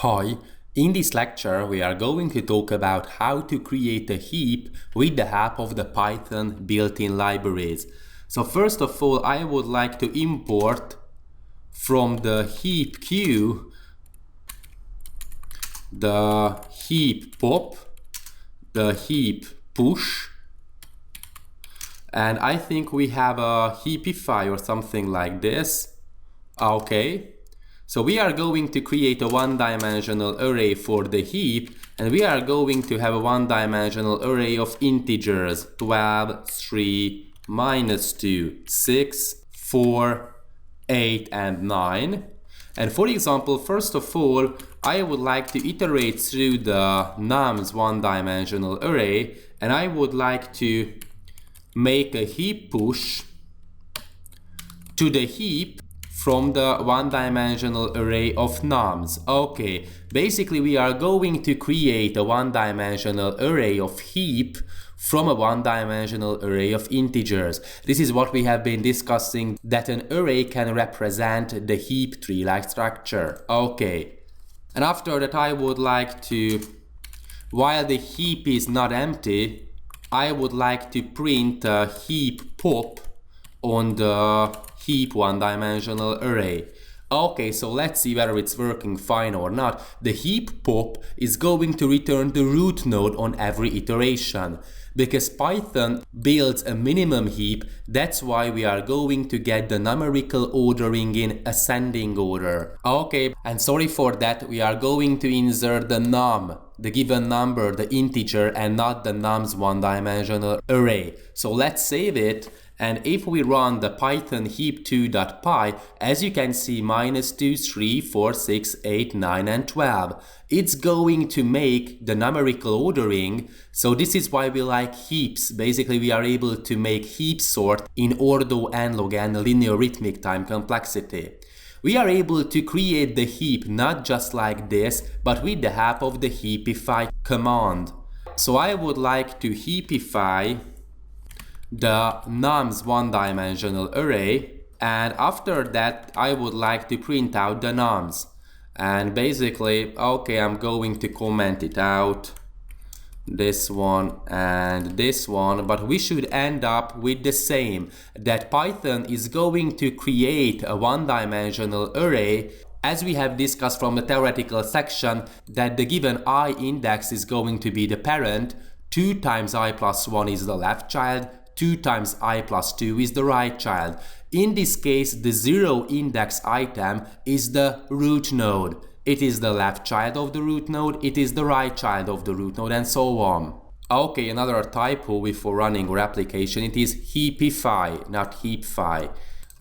Hi, in this lecture we are going to talk about how to create a heap with the help of the Python built-in libraries. So first of all, I would like to import from the heap queue the heap pop, the heap push, and I think we have a heapify or something like this. Okay. So we are going to create a one-dimensional array for the heap, and we are going to have a one-dimensional array of integers 12, 3, -2, 6, 4, 8, and 9. And for example, first of all, I would like to iterate through the nums one-dimensional array, and I would like to make a heap push to the heap from the one-dimensional array of nums. Okay, basically we are going to create a one-dimensional array of heap from a one-dimensional array of integers. This is what we have been discussing, that an array can represent the heap tree-like structure. Okay, and after that I would like to, while the heap is not empty, I would like to print a heap pop on the heap one-dimensional array. Okay, so let's see whether it's working fine or not. The heap pop is going to return the root node on every iteration. Because Python builds a minimum heap, that's why we are going to get the numerical ordering in ascending order. Okay, and sorry for that, we are going to insert the num, the given number, the integer, and not the nums one-dimensional array. So let's save it. And if we run the python heap2.py, as you can see, -2, 3, 4, 6, 8, 9, and 12. It's going to make the numerical ordering. So this is why we like heaps. Basically, we are able to make heap sort in ordo, n log, and linear arithmetic time complexity. We are able to create the heap not just like this, but with the help of the heapify command. So I would like to heapify the nums one-dimensional array, and after that I would like to print out the nums. And basically, okay, I'm going to comment it out, this one and this one, but we should end up with the same, that Python is going to create a one-dimensional array, as we have discussed from the theoretical section, that the given I index is going to be the parent, 2 times I plus 1 is the left child, 2 times I plus 2 is the right child. In this case, the 0 index item is the root node. It is the left child of the root node, it is the right child of the root node, and so on. Okay, another typo before running our application, it is heapify, not heapfy.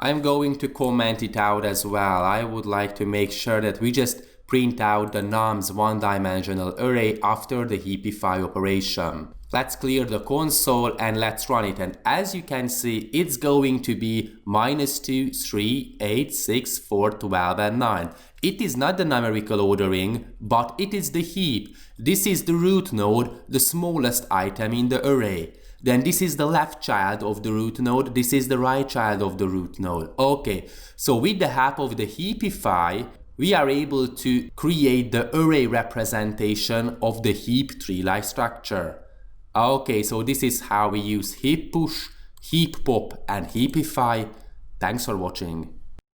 I'm going to comment it out as well. I would like to make sure that we just print out the nums one-dimensional array after the heapify operation. Let's clear the console and let's run it, and as you can see, it's going to be -2, 3, 8, 6, 4, 12, and 9. It is not the numerical ordering, but it is the heap. This is the root node, the smallest item in the array. Then this is the left child of the root node, this is the right child of the root node. Okay, so with the help of the heapify, we are able to create the array representation of the heap tree-like structure. Okay, so this is how we use heap push, heap pop, and heapify. Thanks for watching.